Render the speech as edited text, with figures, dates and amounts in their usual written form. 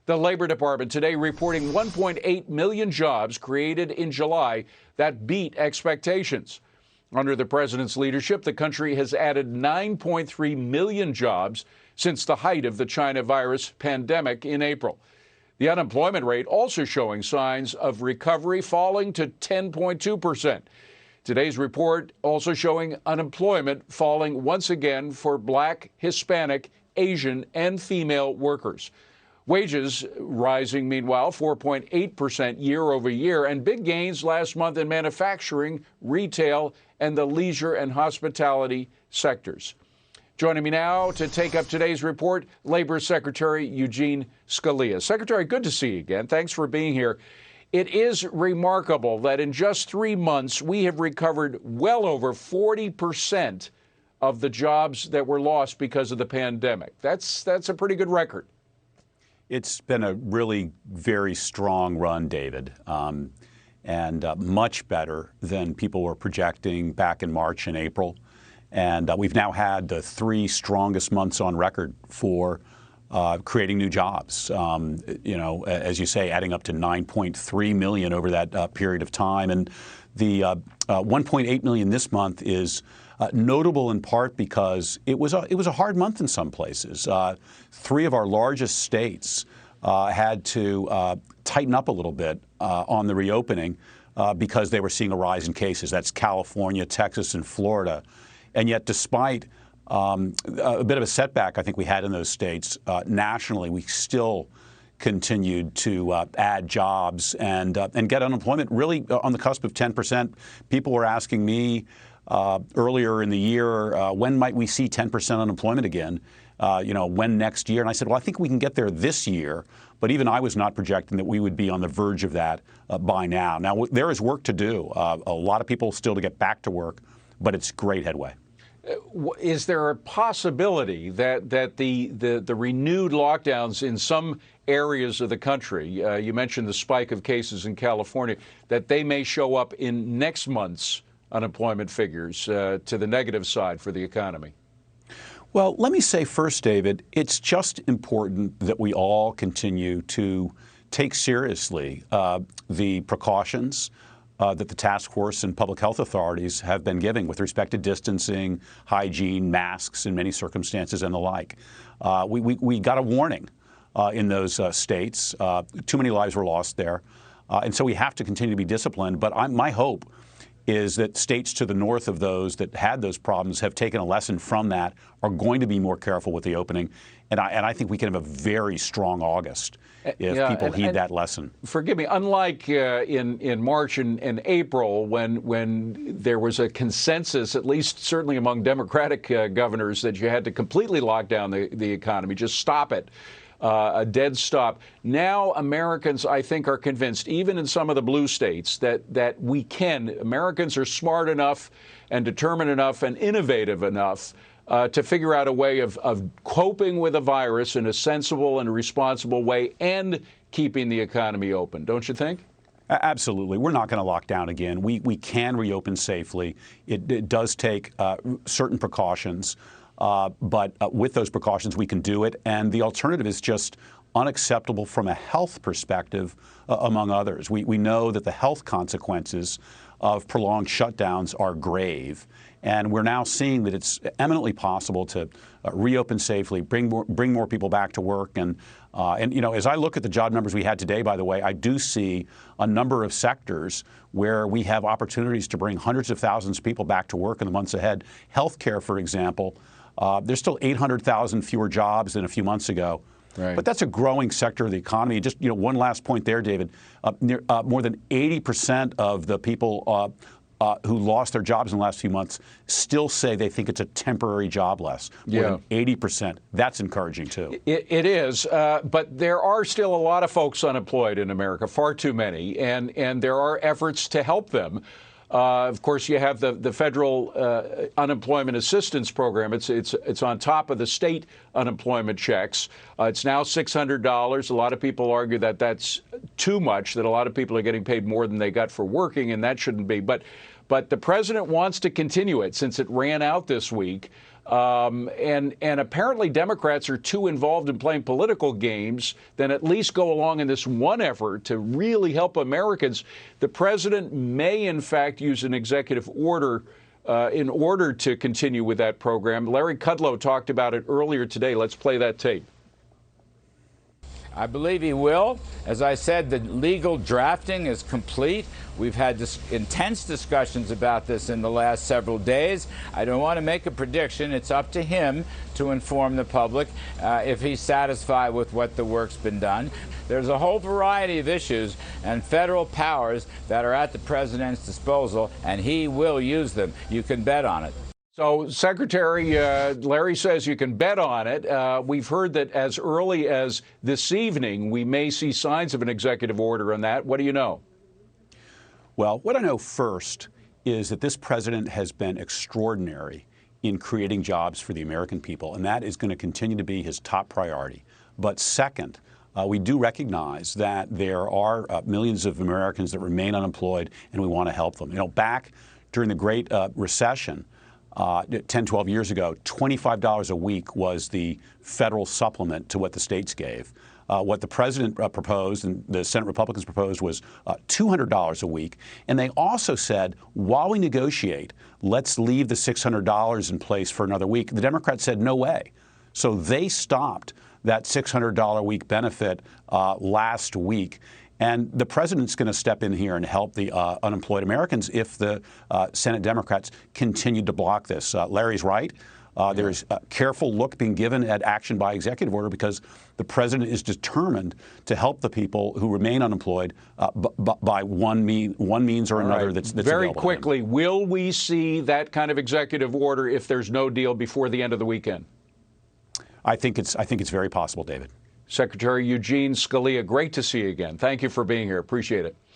The Labor Department today reporting 1.8 million jobs created in July that beat expectations. Under the president's leadership, the country has added 9.3 million jobs since the height of the China virus pandemic in April. The unemployment rate also showing signs of recovery, falling to 10.2%. Today's report also showing unemployment falling once again for Black, Hispanic, Asian, and female workers. Wages rising, meanwhile, 4.8% year over year, and big gains last month in manufacturing, retail, and the leisure and hospitality sectors. Joining me now to take up today's report, Labor Secretary Eugene Scalia. Secretary, good to see you again. Thanks for being here. It is remarkable that in just 3 months, we have recovered well over 40% of the jobs that were lost because of the pandemic. That's a pretty good record. It's been a really very strong run, David, and much better than people were projecting back in March and April. And we've now had the 3 strongest months on record for creating new jobs. As you say, adding up to 9.3 million over that period of time. And the 1.8 million this month is notable in part because it was a hard month in some places. 3 of our largest states had to tighten up a little bit on the reopening because they were seeing a rise in cases. That's California, Texas, and Florida. And yet, despite a bit of a setback I think we had in those states, nationally, we still continued to add jobs and get unemployment really on the cusp of 10%. People were asking me earlier in the year, when might we see 10% unemployment again? When next year? And I said, well, I think we can get there this year. But even I was not projecting that we would be on the verge of that by now. Now, there is work to do. A lot of people still to get back to work, but it's great headway. Is there a possibility that the renewed lockdowns in some areas of the country, you mentioned the spike of cases in California, that they may show up in next month's unemployment figures to the negative side for the economy? Well, let me say first, David, it's just important that we all continue to take seriously the precautions that the task force and public health authorities have been giving with respect to distancing, hygiene, masks in many circumstances, and the like. We got a warning in those states. Too many lives were lost there. And so we have to continue to be disciplined. But my hope is that states to the north of those that had those problems have taken a lesson from that, are going to be more careful with the opening. And I think we can have a very strong August if people heed that lesson. Forgive me, unlike in March and April, when there was a consensus, at least certainly among Democratic governors, that you had to completely lock down the economy, just stop it. A dead stop. Now Americans, I think, are convinced, even in some of the blue states, that Americans are smart enough and determined enough and innovative enough to figure out a way of coping with a virus in a sensible and responsible way and keeping the economy open. Don't you think? Absolutely. We're not going to lock down again. We can reopen safely. It does take certain precautions. But with those precautions, we can do it. And the alternative is just unacceptable from a health perspective, among others. We know that the health consequences of prolonged shutdowns are grave. And we're now seeing that it's eminently possible to reopen safely, bring more people back to work. And as I look at the job numbers we had today, by the way, I do see a number of sectors where we have opportunities to bring hundreds of thousands of people back to work in the months ahead. Healthcare, for example. There's still 800,000 fewer jobs than a few months ago. Right. But that's a growing sector of the economy. Just one last point there, David. More than 80% of the people who lost their jobs in the last few months still say they think it's a temporary job loss. More than 80%. That's encouraging, too. It is. But there are still a lot of folks unemployed in America, far too many. And there are efforts to help them. Of course, you have the federal unemployment assistance program. It's on top of the state unemployment checks. It's now $600. A lot of people argue that that's too much, that a lot of people are getting paid more than they got for working, and that shouldn't be. But the president wants to continue it since it ran out this week. and apparently Democrats are too involved in playing political games than at least go along in this one effort to really help Americans. The president may, in fact, use an executive order in order to continue with that program. Larry Kudlow talked about it earlier today. Let's play that tape. I believe he will. As I said, the legal drafting is complete. We've had intense discussions about this in the last several days. I don't want to make a prediction. It's up to him to inform the public if he's satisfied with what the work's been done. There's a whole variety of issues and federal powers that are at the president's disposal, and he will use them. You can bet on it. So, Secretary, Larry says you can bet on it. We've heard that as early as this evening, we may see signs of an executive order on that. What do you know? Well, what I know first is that this president has been extraordinary in creating jobs for the American people, and that is going to continue to be his top priority. But second, we do recognize that there are millions of Americans that remain unemployed, and we want to help them. You know, back during the Great Recession, 10, 12 years ago, $25 a week was the federal supplement to what the states gave. What the president proposed and the Senate Republicans proposed was $200 a week. And they also said, while we negotiate, let's leave the $600 in place for another week. The Democrats said, no way. So they stopped that $600 a week benefit last week. And the president's going to step in here and help the unemployed Americans if the Senate Democrats continue to block this. Larry's right. There's a careful look being given at action by executive order because the president is determined to help the people who remain unemployed by one means or another. That's very quickly. Will we see that kind of executive order if there's no deal before the end of the weekend? I think it's very possible, David. Secretary Eugene Scalia, great to see you again. Thank you for being here. Appreciate it.